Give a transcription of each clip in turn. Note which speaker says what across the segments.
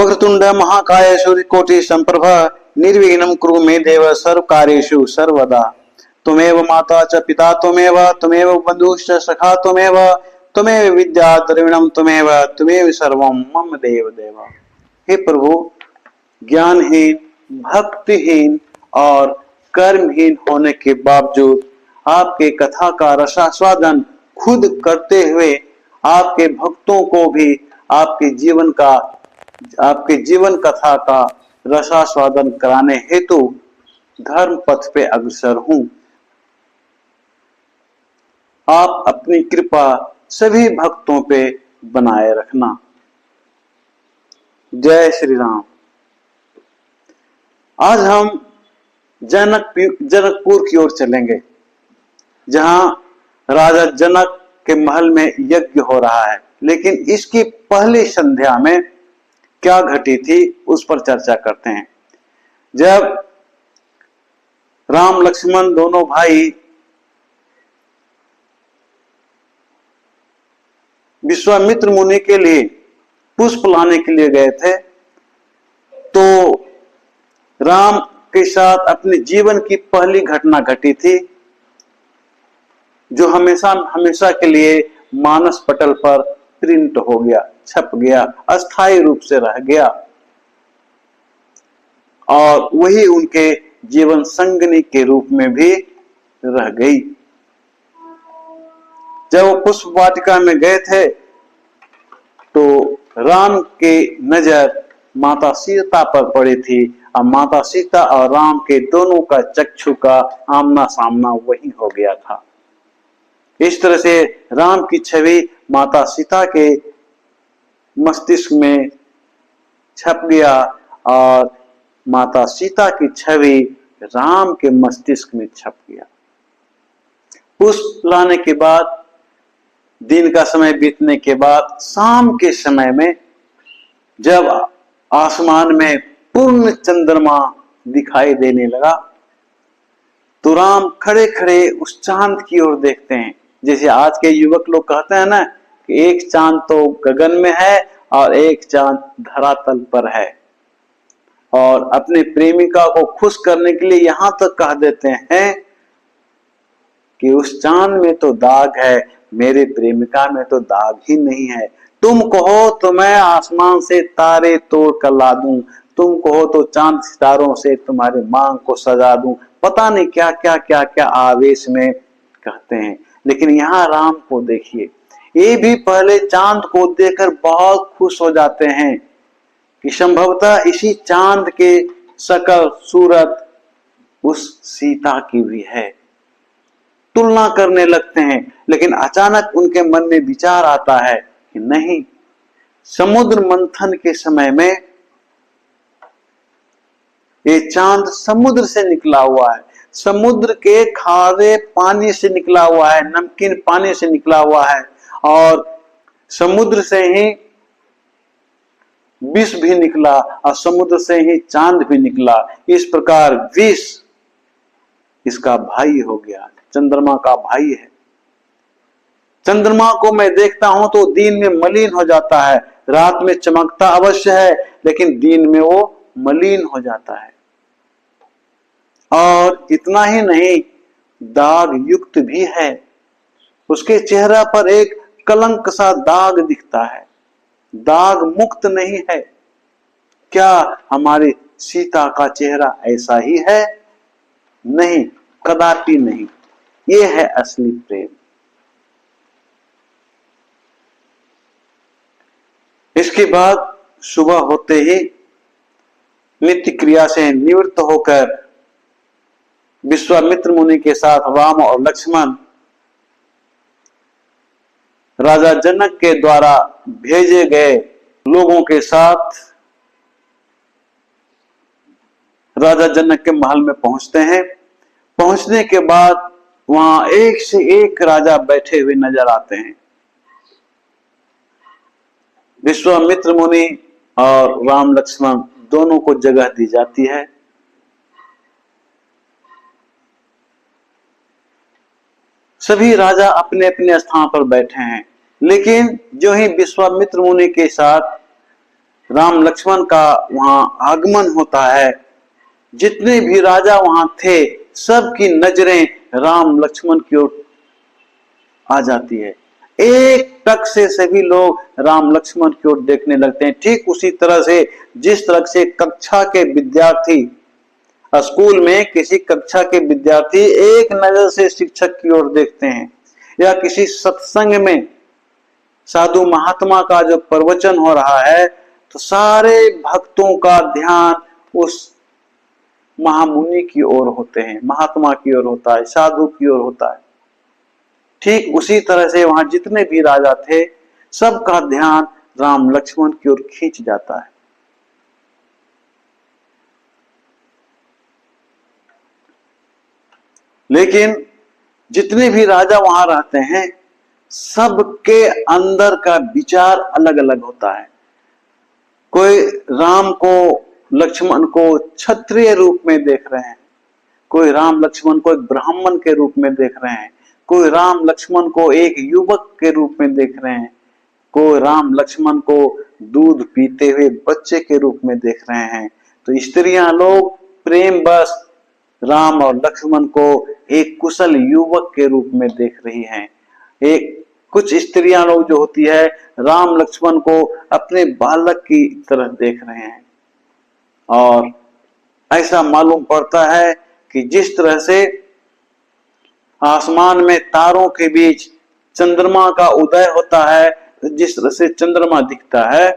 Speaker 1: वक्रतुंड महाकाय सूर्यकोटि संप्रभ निर्विघ्नं कुरु मे देव सर्वकार्येषु सर्वदा। त्वमेव माता च पिता त्वमेव, त्वमेव बन्धुश्च सखा त्वमेव, त्वमेव विद्या द्रविणं त्वमेव, त्वमेव सर्वं मम देव देव। हे प्रभु, ज्ञानहीन, भक्तिहीन और कर्महीन होने के बावजूद आपके कथा का रसास्वादन खुद करते हुए आपके भक्तों को भी आपके जीवन कथा का रसास्वादन कराने हेतु धर्म पथ पे अग्रसर हूं। आप अपनी कृपा सभी भक्तों पे बनाए रखना। जय श्री राम। आज हम जनकपुर की ओर चलेंगे, जहां राजा जनक के महल में यज्ञ हो रहा है। लेकिन इसकी पहली संध्या में क्या घटी थी उस पर चर्चा करते हैं। जब राम लक्ष्मण दोनों भाई विश्वामित्र मुनि के लिए पुष्प लाने के लिए गए थे, तो राम के साथ अपने जीवन की पहली घटना घटी थी, जो हमेशा हमेशा के लिए मानस पटल पर प्रिंट हो गया, छप गया, अस्थायी रूप से रह गया और वही उनके जीवन संगनी के रूप में भी रह गई। जब वो पुष्प वाटिका में गए थे तो राम के नजर माता सीता पर पड़ी थी और माता सीता और राम के दोनों का चक्षु का आमना सामना वही हो गया था। इस तरह से राम की छवि माता सीता के मस्तिष्क में छप गया और माता सीता की छवि राम के मस्तिष्क में छप गया। पुष्प लाने के बाद, दिन का समय बीतने के बाद, शाम के समय में जब आसमान में पूर्ण चंद्रमा दिखाई देने लगा, तो राम खड़े खड़े उस चांद की ओर देखते हैं। जैसे आज के युवक लोग कहते हैं ना कि एक चांद तो गगन में है और एक चांद धरातल पर है, और अपने प्रेमिका को खुश करने के लिए यहां तक कह देते हैं कि उस चांद में तो दाग है, मेरे प्रेमिका में तो दाग ही नहीं है। तुम कहो तो मैं आसमान से तारे तोड़ कर ला दूं, तुम कहो तो चांद सितारों से तुम्हारे मांग को सजा दूं। पता नहीं क्या क्या क्या क्या आवेश में कहते हैं। लेकिन यहाँ राम को देखिए, ये भी पहले चांद को देखकर बहुत खुश हो जाते हैं कि संभवतः इसी चांद के शकल सूरत उस सीता की भी है। तुलना करने लगते हैं, लेकिन अचानक उनके मन में विचार आता है कि नहीं, समुद्र मंथन के समय में ये चांद समुद्र से निकला हुआ है, समुद्र के खारे पानी से निकला हुआ है, नमकीन पानी से निकला हुआ है, और समुद्र से ही विष भी निकला और समुद्र से ही चांद भी निकला। इस प्रकार विष इसका भाई हो गया, चंद्रमा का भाई है। चंद्रमा को मैं देखता हूं तो दिन में मलिन हो जाता है, रात में चमकता अवश्य है, लेकिन दिन में वो मलिन हो जाता है। और इतना ही नहीं, दाग युक्त भी है। उसके चेहरा पर एक कलंक सा दाग दिखता है, दाग मुक्त नहीं है। क्या हमारी सीता का चेहरा ऐसा ही है? नहीं, कदापि नहीं। ये है असली प्रेम। इसके बाद सुबह होते ही नित्य क्रिया से निवृत्त होकर विश्वामित्र मुनि के साथ राम और लक्ष्मण राजा जनक के द्वारा भेजे गए लोगों के साथ राजा जनक के महल में पहुंचते हैं। पहुंचने के बाद वहां एक से एक राजा बैठे हुए नजर आते हैं। विश्वामित्र मुनि और राम लक्ष्मण दोनों को जगह दी जाती है। सभी राजा अपने अपने स्थान पर बैठे हैं, लेकिन जो ही विश्वामित्र मुनि के साथ राम लक्ष्मण का वहां आगमन होता है। जितने भी राजा वहां थे सबकी नजरें राम लक्ष्मण की ओर आ जाती है। एक टक से सभी लोग राम लक्ष्मण की ओर देखने लगते हैं। ठीक उसी तरह से जिस तरह से कक्षा के विद्यार्थी स्कूल में किसी कक्षा के विद्यार्थी एक नजर से शिक्षक की ओर देखते हैं, या किसी सत्संग में साधु महात्मा का जो प्रवचन हो रहा है तो सारे भक्तों का ध्यान उस महामुनि की ओर होते हैं, महात्मा की ओर होता है, साधु की ओर होता है। ठीक उसी तरह से वहां जितने भी राजा थे सबका ध्यान राम लक्ष्मण की ओर खींच जाता है। लेकिन जितने भी राजा वहां रहते हैं सबके अंदर का विचार अलग अलग होता है। कोई राम को लक्ष्मण को क्षत्रिय रूप में देख रहे हैं, कोई राम लक्ष्मण को एक ब्राह्मण के रूप में देख रहे हैं, कोई राम लक्ष्मण को एक युवक के रूप में देख रहे हैं, कोई राम लक्ष्मण को दूध पीते हुए बच्चे के रूप में देख रहे हैं। तो स्त्रियां लोग प्रेम बस राम और लक्ष्मण को एक कुशल युवक के रूप में देख रही हैं। एक कुछ स्त्रियां लोग जो होती है राम लक्ष्मण को अपने बालक की तरह देख रहे हैं। और ऐसा मालूम पड़ता है कि जिस तरह से आसमान में तारों के बीच चंद्रमा का उदय होता है, जिस तरह से चंद्रमा दिखता है,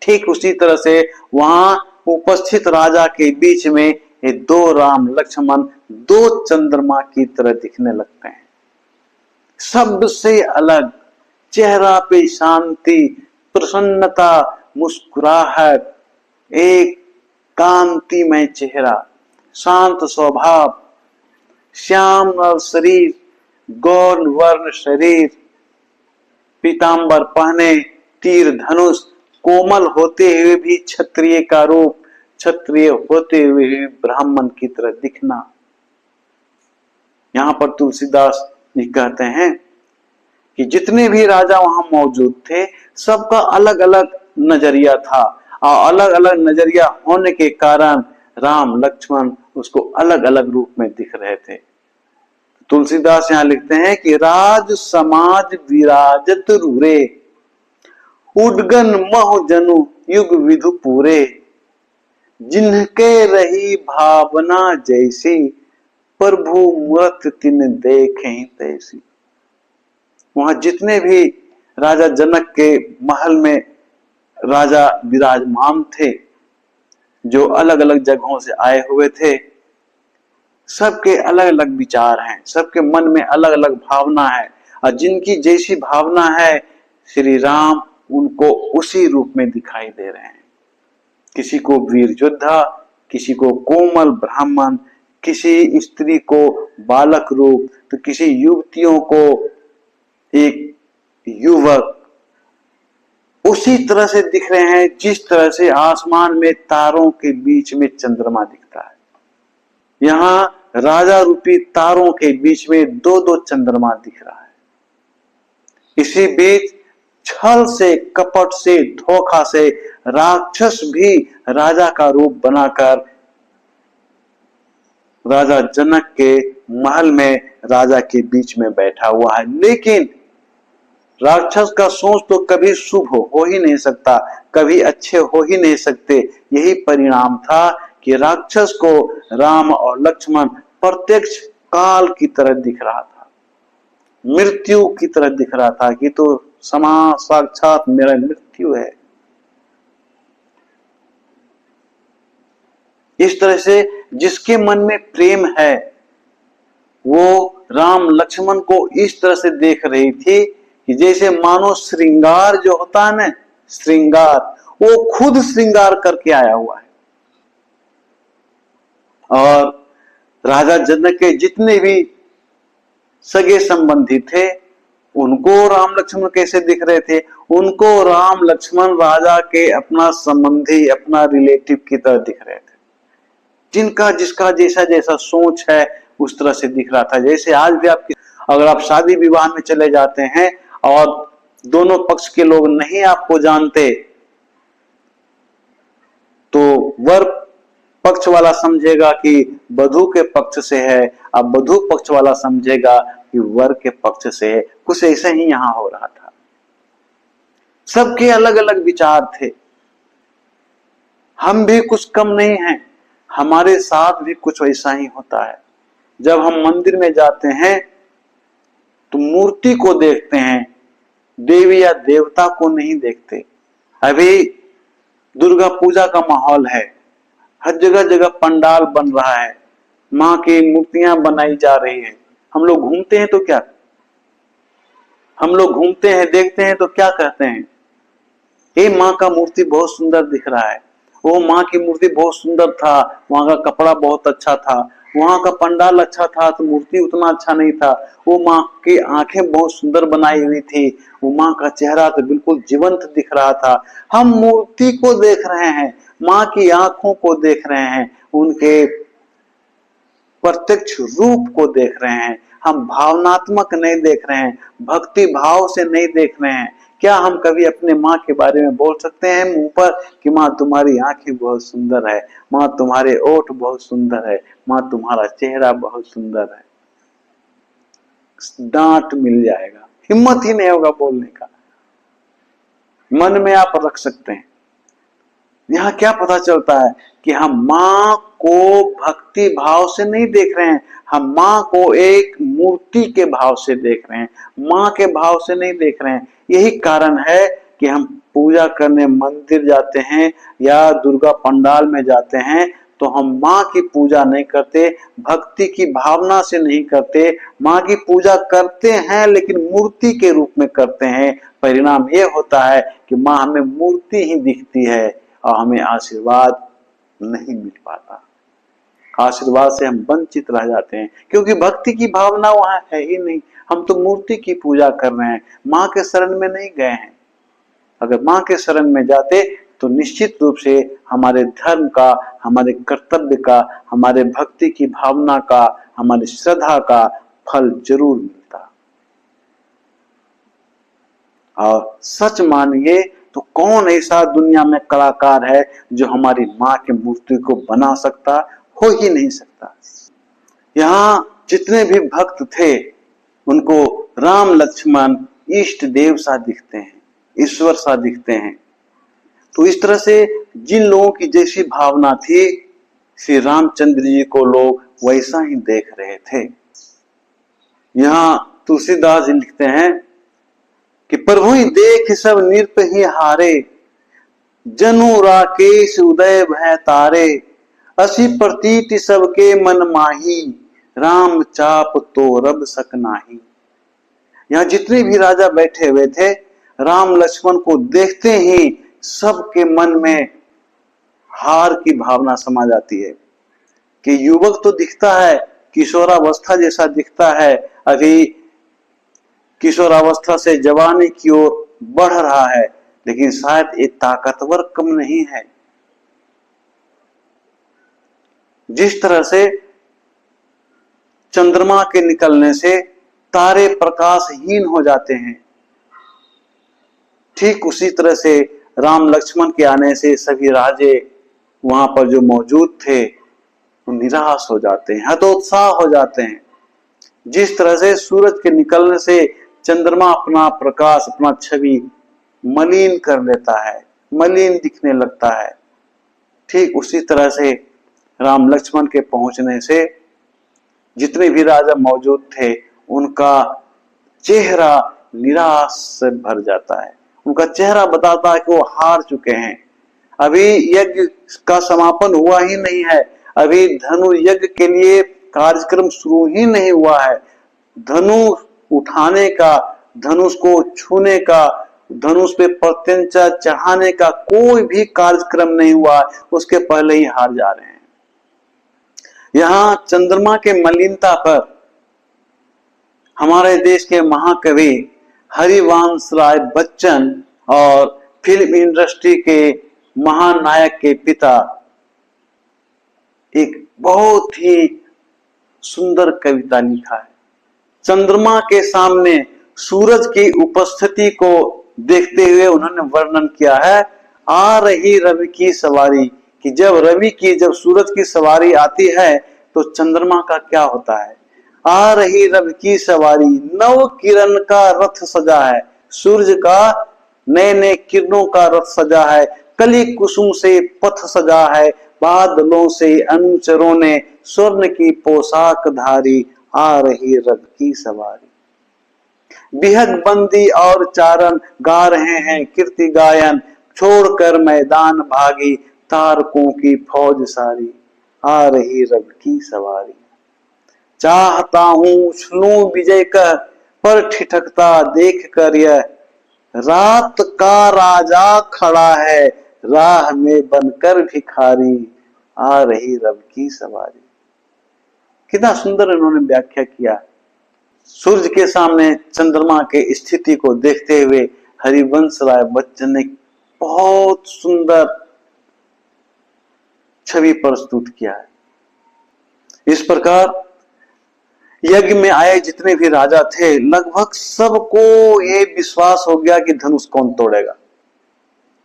Speaker 1: ठीक उसी तरह से वहां उपस्थित राजा के बीच में ये दो राम लक्ष्मण दो चंद्रमा की तरह दिखने लगते हैं। सबसे अलग, चेहरा पे शांति, प्रसन्नता, मुस्कुराहट, एक कांतिमय चेहरा, शांत स्वभाव, श्याम शरीर, गौर वर्ण शरीर, पीतांबर पहने, तीर धनुष, कोमल होते हुए भी क्षत्रिय का रूप, क्षत्रिय होते हुए भी ब्राह्मण की तरह दिखना। यहां पर तुलसीदास जी कहते हैं कि जितने भी राजा वहां मौजूद थे सबका अलग अलग नजरिया था, और अलग अलग नजरिया होने के कारण राम लक्ष्मण उसको अलग अलग रूप में दिख रहे थे। तुलसीदास यहां लिखते हैं कि राज समाज विराजत रूरे, उडगन मह जनु युग विधु पूरे, जिनके रही भावना जैसी, प्रभु मूरत तिन देखें तैसी। वहां जितने भी राजा जनक के महल में राजा विराजमान थे, जो अलग अलग जगहों से आए हुए थे, सबके अलग अलग विचार हैं, सबके मन में अलग अलग भावना है, और जिनकी जैसी भावना है श्री राम उनको उसी रूप में दिखाई दे रहे हैं। किसी को वीर योद्धा, किसी को कोमल ब्राह्मण, किसी स्त्री को बालक रूप, तो किसी युवतियों को एक युवक, उसी तरह से दिख रहे हैं जिस तरह से आसमान में तारों के बीच में चंद्रमा दिखता है। यहां राजा रूपी तारों के बीच में दो दो चंद्रमा दिख रहा है। इसी बीच छल से, कपट से, धोखा से राक्षस भी राजा का रूप बनाकर राजा जनक के महल में राजा के बीच में बैठा हुआ है। लेकिन राक्षस का सोच तो कभी शुभ हो ही नहीं सकता, कभी अच्छे हो ही नहीं सकते। यही परिणाम था कि राक्षस को राम और लक्ष्मण प्रत्यक्ष काल की तरह दिख रहा था, मृत्यु की तरह दिख रहा था कि तो समा साक्षात मेरा मृत्यु है। इस तरह से जिसके मन में प्रेम है वो राम लक्ष्मण को इस तरह से देख रही थी कि जैसे मानो श्रृंगार जो होता है ना, श्रृंगार, वो खुद श्रृंगार करके आया हुआ है। और राजा जनक के जितने भी सगे संबंधी थे उनको राम लक्ष्मण कैसे दिख रहे थे? उनको राम लक्ष्मण राजा के अपना संबंधी, अपना रिलेटिव की तरह दिख रहे थे। जिनका जिसका जैसा जैसा सोच है उस तरह से दिख रहा था। जैसे आज भी अगर आप शादी विवाह में चले जाते हैं और दोनों पक्ष के लोग नहीं आपको जानते, वर पक्ष वाला समझेगा कि वधू के पक्ष से है, अब वधू पक्ष वाला समझेगा कि वर के पक्ष से है। कुछ ऐसा ही यहां हो रहा था। सबके अलग अलग विचार थे। हम भी कुछ कम नहीं हैं, हमारे साथ भी कुछ वैसा ही होता है। जब हम मंदिर में जाते हैं तो मूर्ति को देखते हैं, देवी या देवता को नहीं देखते। अभी दुर्गा पूजा का माहौल है, हर जगह जगह पंडाल बन रहा है, माँ की मूर्तियां बनाई जा रही है। हम लोग घूमते हैं तो क्या, हम लोग घूमते हैं देखते हैं तो क्या कहते हैं, ये माँ का मूर्ति बहुत सुंदर दिख रहा है, वो माँ की मूर्ति बहुत सुंदर था, वहां का कपड़ा बहुत अच्छा था, वहां का पंडाल अच्छा था तो मूर्ति उतना अच्छा नहीं था, वो माँ की आंखें बहुत सुंदर बनाई हुई थी, वो माँ का चेहरा तो बिल्कुल जीवंत दिख रहा था। हम मूर्ति को देख रहे हैं, माँ की आंखों को देख रहे हैं, उनके प्रत्यक्ष रूप को देख रहे हैं। हम भावनात्मक नहीं देख रहे हैं, भक्ति भाव से नहीं देख रहे हैं। क्या हम कभी अपने माँ के बारे में बोल सकते हैं मुंह पर कि माँ तुम्हारी आंखें बहुत सुंदर है, माँ तुम्हारे ओठ बहुत सुंदर है, माँ तुम्हारा चेहरा बहुत सुंदर है? डांट मिल जाएगा, हिम्मत ही नहीं होगा बोलने का। मन में आप रख सकते हैं। यहाँ क्या पता चलता है कि हम माँ को भक्ति भाव से नहीं देख रहे हैं, हम माँ को एक मूर्ति के भाव से देख रहे हैं, माँ के भाव से नहीं देख रहे हैं। यही कारण है कि हम पूजा करने मंदिर जाते हैं या दुर्गा पंडाल में जाते हैं तो हम माँ की पूजा नहीं करते, भक्ति की भावना से नहीं करते। माँ की पूजा करते हैं लेकिन मूर्ति के रूप में करते हैं। परिणाम ये होता है कि माँ हमें मूर्ति ही दिखती है और हमें आशीर्वाद नहीं मिल पाता, आशीर्वाद से हम वंचित रह जाते हैं, क्योंकि भक्ति की भावना वहां है ही नहीं। हम तो मूर्ति की पूजा कर रहे हैं, माँ के शरण में नहीं गए हैं। अगर माँ के शरण में जाते तो निश्चित रूप से हमारे धर्म का, हमारे कर्तव्य का, हमारे भक्ति की भावना का, हमारी श्रद्धा का फल जरूर मिलता। और सच मानिए तो कौन ऐसा दुनिया में कलाकार है जो हमारी माँ की मूर्ति को बना सकता? हो ही नहीं सकता। यहाँ जितने भी भक्त थे उनको राम लक्ष्मण इष्ट देव सा दिखते हैं, ईश्वर सा दिखते हैं। तो इस तरह से जिन लोगों की जैसी भावना थी श्री रामचंद्र जी को लोग वैसा ही देख रहे थे। यहाँ तुलसीदास जी लिखते हैं कि प्रभु ही देख सब निरप ही हारे, जनु राकेश उदय भय तारे, असी प्रतीति सबके मन माही, राम चाप तो रब सक नाही। यहाँ जितने भी राजा बैठे हुए थे राम लक्ष्मण को देखते ही सबके मन में हार की भावना समा जाती है कि युवक तो दिखता है, किशोरावस्था जैसा दिखता है, अभी किशोरावस्था से जवानी की ओर बढ़ रहा है, लेकिन शायद ये ताकतवर कम नहीं है। जिस तरह से चंद्रमा के निकलने से तारे प्रकाशहीन हो जाते हैं, ठीक उसी तरह से राम लक्ष्मण के आने से सभी राजे वहां पर जो मौजूद थे वो निराश हो जाते हैं, हतोत्साह हो जाते हैं। जिस तरह से सूरज के निकलने से चंद्रमा अपना प्रकाश, अपना छवि मलिन कर लेता है, मलिन दिखने लगता है, ठीक उसी तरह से राम लक्ष्मण के पहुंचने से जितने भी राजा मौजूद थे उनका चेहरा निराश से भर जाता है। उनका चेहरा बताता है कि वो हार चुके हैं। अभी यज्ञ का समापन हुआ ही नहीं है, अभी धनु यज्ञ के लिए कार्यक्रम शुरू ही नहीं हुआ है। धनुष उठाने का, धनुष को छूने का, धनुष पे प्रत्यंचा चढ़ाने का कोई भी कार्यक्रम नहीं हुआ, उसके पहले ही हार जा रहे हैं। यहाँ चंद्रमा के मलिनता पर हमारे देश के महाकवि हरिवंश राय बच्चन और फिल्म इंडस्ट्री के महानायक के पिता एक बहुत ही सुंदर कविता लिखा है। चंद्रमा के सामने सूरज की उपस्थिति को देखते हुए उन्होंने वर्णन किया है, आ रही रवि की सवारी, कि जब सूरज की सवारी आती है तो चंद्रमा का क्या होता है। आ रही रवि की सवारी, नव किरण का रथ सजा है। सूरज का नए नए किरणों का रथ सजा है, कली कुसुम से पथ सजा है, बादलों से अनुचरों ने स्वर्ण की पोशाक धारी, आ रही रवि की सवारी। बिहद बंदी और चारण गा रहे हैं कीर्ति गायन, छोड़कर मैदान भागी तारकों की फौज सारी, आ रही रब की सवारी। चाहता हूं उछलूं विजय कह, पर ठिठकता देख कर यह, रात का राजा खड़ा है राह में बनकर भिखारी, आ रही रब की सवारी। कितना सुंदर इन्होंने व्याख्या किया। सूर्य के सामने चंद्रमा के स्थिति को देखते हुए हरिवंश राय बच्चन ने बहुत सुंदर छवि प्रस्तुत किया है। इस प्रकार यज्ञ में आए जितने भी राजा थे लगभग सबको ये विश्वास हो गया कि धनुष कौन तोड़ेगा,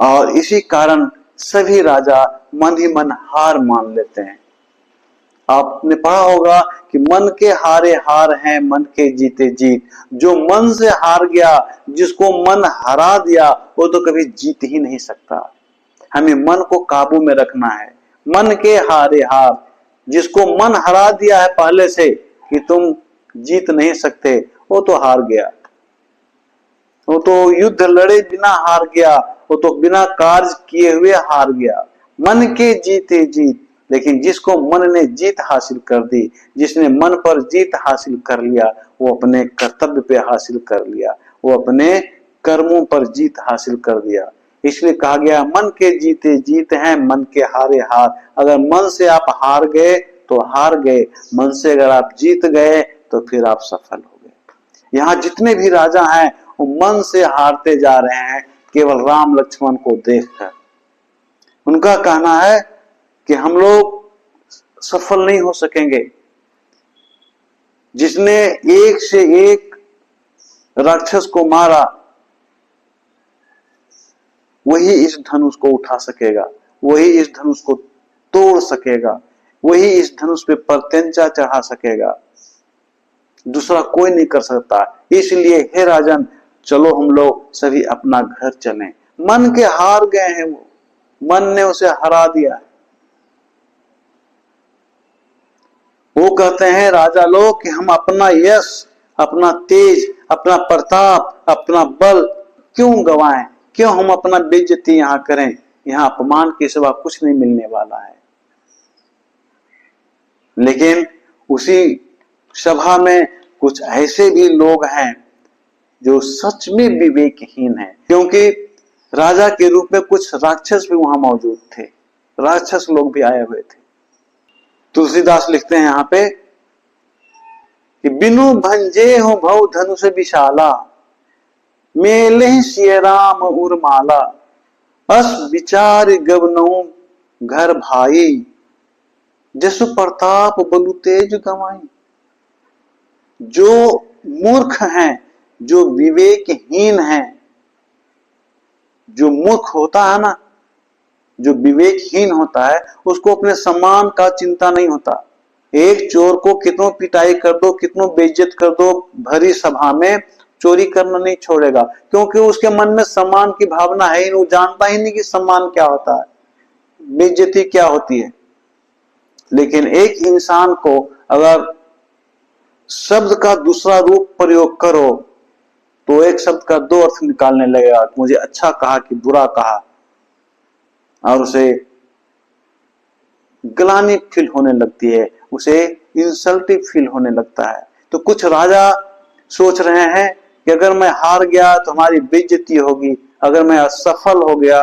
Speaker 1: और इसी कारण सभी राजा मन ही मन हार मान लेते हैं। आपने पढ़ा होगा कि मन के हारे हार हैं, मन के जीते जीत। जो मन से हार गया, जिसको मन हरा दिया, वो तो कभी जीत ही नहीं सकता। हमें मन को काबू में रखना है। मन के हारे हार, जिसको मन हरा दिया है पहले से कि तुम जीत नहीं सकते, वो तो हार गया। वो तो युद्ध लड़े बिना हार गया, वो तो बिना कार्य किए हुए हार गया। मन के जीते जीत। लेकिन जिसको मन ने जीत हासिल कर दी, जिसने मन पर जीत हासिल कर लिया, वो अपने कर्तव्य पे हासिल कर लिया, वो अपने कर्मों पर जीत हासिल कर दिया। इसलिए कहा गया मन के जीते जीत हैं, मन के हारे हार। अगर मन से आप हार गए तो हार गए, मन से अगर आप जीत गए तो फिर आप सफल हो गए। यहाँ जितने भी राजा हैं वो मन से हारते जा रहे हैं केवल राम लक्ष्मण को देखकर। उनका कहना है कि हम लोग सफल नहीं हो सकेंगे। जिसने एक से एक राक्षस को मारा वही इस धनुष को उठा सकेगा, वही इस धनुष को तोड़ सकेगा, वही इस धनुष पे प्रत्यंचा चढ़ा सकेगा, दूसरा कोई नहीं कर सकता। इसलिए हे राजन, चलो हम लोग सभी अपना घर चलें। मन के हार गए हैं, वो मन ने उसे हरा दिया है। वो कहते हैं राजा लोग कि हम अपना यश, अपना तेज, अपना प्रताप, अपना बल क्यों गवाएं, क्यों हम अपना बेइज्जती यहां करें। यहां अपमान के सिवा कुछ नहीं मिलने वाला है। लेकिन उसी सभा में कुछ ऐसे भी लोग हैं जो सच में विवेकहीन हैं, क्योंकि राजा के रूप में कुछ राक्षस भी वहां मौजूद थे, राक्षस लोग भी आए हुए थे। तुलसीदास लिखते हैं यहाँ पे कि बिनु भंजे हो भव धनुष विशाला, मेले सिय राम उर्माला, अस विचार गवनऊ घर भाई, जसु प्रताप बलु तेज गवाई। जो मूर्ख हैं, जो विवेकहीन हैं, जो मूर्ख होता है ना, जो विवेकहीन होता है, उसको अपने सम्मान का चिंता नहीं होता। एक चोर को कितनों पिटाई कर दो, कितनों बेइज्जत कर दो, भरी सभा में चोरी करना नहीं छोड़ेगा, क्योंकि उसके मन में सम्मान की भावना है ही नहीं। वो जानता ही नहीं कि सम्मान क्या होता है, बेइज्जती क्या होती है। लेकिन एक इंसान को अगर शब्द का दूसरा रूप प्रयोग करो तो एक शब्द का दो अर्थ निकालने लगेगा। मुझे अच्छा कहा कि बुरा कहा, और उसे ग्लानि फील होने लगती है, उसे इंसल्टिव फील होने लगता है। तो कुछ राजा सोच रहे हैं कि अगर मैं हार गया तो हमारी बेइज्जती होगी, अगर मैं असफल हो गया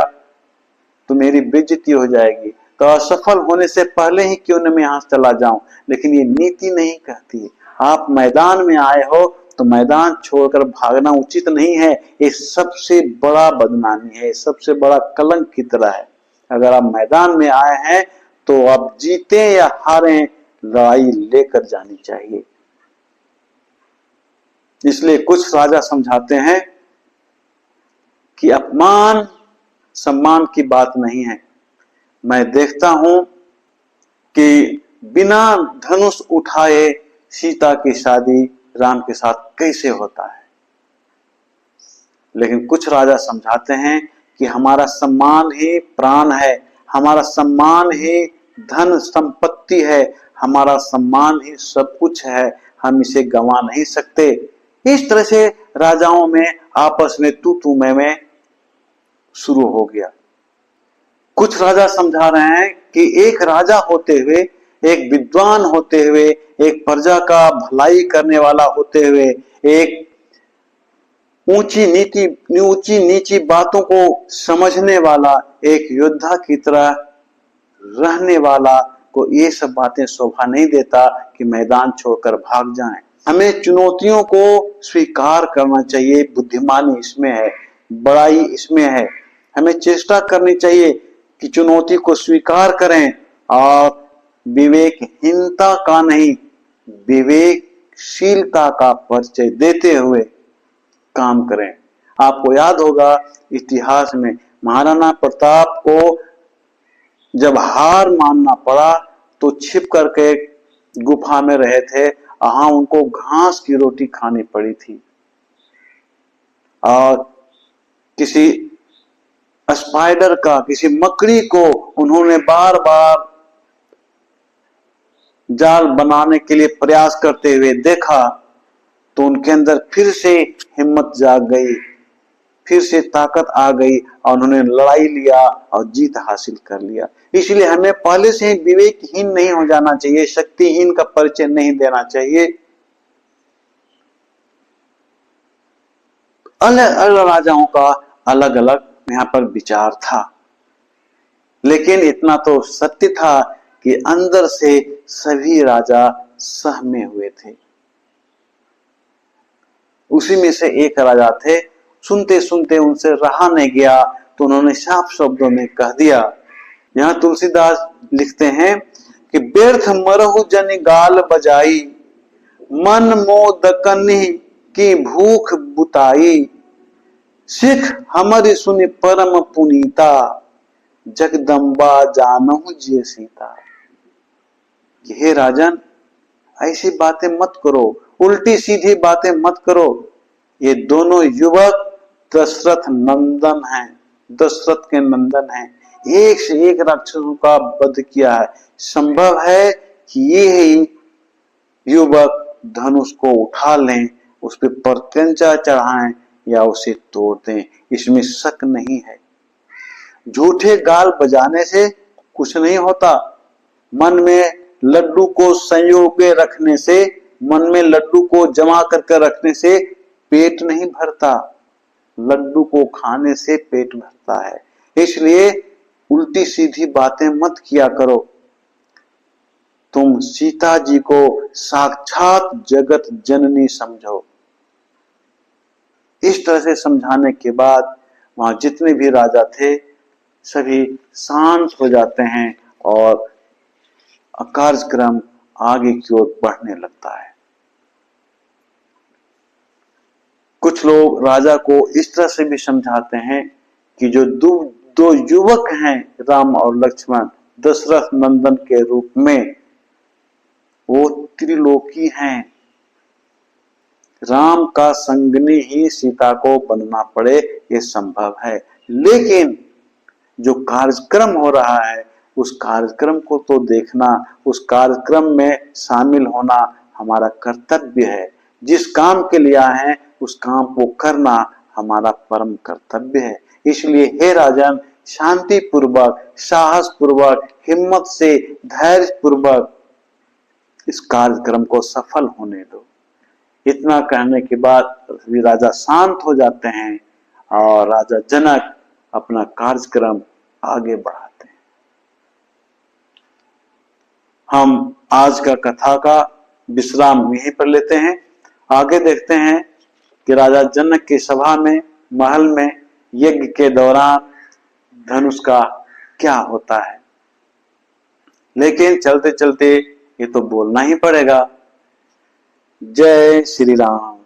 Speaker 1: तो मेरी बेइज्जती हो जाएगी, तो असफल होने से पहले ही क्यों न मैं यहां से चला जाऊं। लेकिन ये नीति नहीं कहती। आप मैदान में आए हो तो मैदान छोड़कर भागना उचित नहीं है। ये सबसे बड़ा बदनामी है, सबसे बड़ा कलंक की तरह है। अगर आप मैदान में आए हैं तो आप जीते या हारें, लड़ाई लेकर जानी चाहिए। इसलिए कुछ राजा समझाते हैं कि अपमान सम्मान की बात नहीं है। मैं देखता हूं कि बिना धनुष उठाए सीता की शादी राम के साथ कैसे होता है। लेकिन कुछ राजा समझाते हैं कि हमारा सम्मान ही प्राण है, हमारा सम्मान ही धन संपत्ति है, हमारा सम्मान ही सब कुछ है, हम इसे गंवा नहीं सकते। इस तरह से राजाओं में आपस में तू मैं शुरू हो गया। कुछ राजा समझा रहे हैं कि एक राजा होते हुए, एक विद्वान होते हुए, एक प्रजा का भलाई करने वाला होते हुए, एक ऊंची नीची बातों को समझने वाला, एक योद्धा की तरह रहने वाला को ये सब बातें शोभा नहीं देता कि मैदान छोड़कर भाग जाएं। हमें चुनौतियों को स्वीकार करना चाहिए, बुद्धिमानी इसमें है, बड़ाई इसमें है। हमें चेष्टा करनी चाहिए कि चुनौती को स्वीकार करें और विवेकहीनता का नहीं, विवेकशीलता का परिचय देते हुए काम करें। आपको याद होगा इतिहास में महाराणा प्रताप को जब हार मानना पड़ा तो छिप करके गुफा में रहे थे, वहां उनको घास की रोटी खानी पड़ी थी और किसी स्पाइडर का, किसी मकड़ी को उन्होंने बार बार जाल बनाने के लिए प्रयास करते हुए देखा तो उनके अंदर फिर से हिम्मत जाग गई, फिर से ताकत आ गई और उन्होंने लड़ाई लिया और जीत हासिल कर लिया। इसलिए हमें पहले से ही विवेकहीन नहीं हो जाना चाहिए, शक्तिहीन का परिचय नहीं देना चाहिए। अलग अलग राजाओं का अलग अलग यहाँ पर विचार था, लेकिन इतना तो सत्य था कि अंदर से सभी राजा सहमे हुए थे। उसी में से एक राजा थे, सुनते सुनते उनसे रहा नहीं गया तो उन्होंने साफ शब्दों में कह दिया। यहाँ तुलसीदास लिखते हैं कि व्यर्थ मरहु जनि गाल बजाई, मन मोदकनि की भूख बुताई, सिख हमरि सुनि परम पुनीता, जगदम्बा जानहु जिय सीता। हे राजन, ऐसी बातें मत करो, उल्टी सीधी बातें मत करो। ये दोनों युवक दशरथ नंदन हैं, दशरथ के नंदन हैं, एक से एक राक्षसों का वध किया है। संभव है कि ये ही युवक धनुष को उठा लें, उस पर परकंचा चढ़ाएं या उसे तोड़ दें, इसमें शक नहीं है। झूठे गाल बजाने से कुछ नहीं होता। मन में लड्डू को संयोगे रखने से, मन में लड्डू को जमा करके रखने से पेट नहीं भरता, लड्डू को खाने से पेट भरता है। इसलिए उल्टी सीधी बातें मत किया करो। तुम सीता जी को साक्षात जगत जननी समझो। इस तरह से समझाने के बाद वहां जितने भी राजा थे सभी शांत हो जाते हैं और कार्यक्रम आगे की ओर बढ़ने लगता है। कुछ लोग राजा को इस तरह से भी समझाते हैं कि जो दो युवक हैं राम और लक्ष्मण दशरथ नंदन के रूप में, वो त्रिलोकी हैं। राम का संगनी ही सीता को बनना पड़े ये संभव है, लेकिन जो कार्यक्रम हो रहा है उस कार्यक्रम को तो देखना, उस कार्यक्रम में शामिल होना हमारा कर्तव्य है। जिस काम के लिए आए हैं उस काम को करना हमारा परम कर्तव्य है। इसलिए हे राजन, शांति पूर्वक, साहस पूर्वक, हिम्मत से, धैर्य पूर्वक इस कार्यक्रम को सफल होने दो। इतना कहने के बाद भी राजा शांत हो जाते हैं और राजा जनक अपना कार्यक्रम आगे बढ़ाते हैं। हम आज का कथा का विश्राम यहीं पर लेते हैं। आगे देखते हैं कि राजा जनक की सभा में, महल में, यज्ञ के दौरान धनुष का क्या होता है। लेकिन चलते चलते ये तो बोलना ही पड़ेगा। जय श्री राम।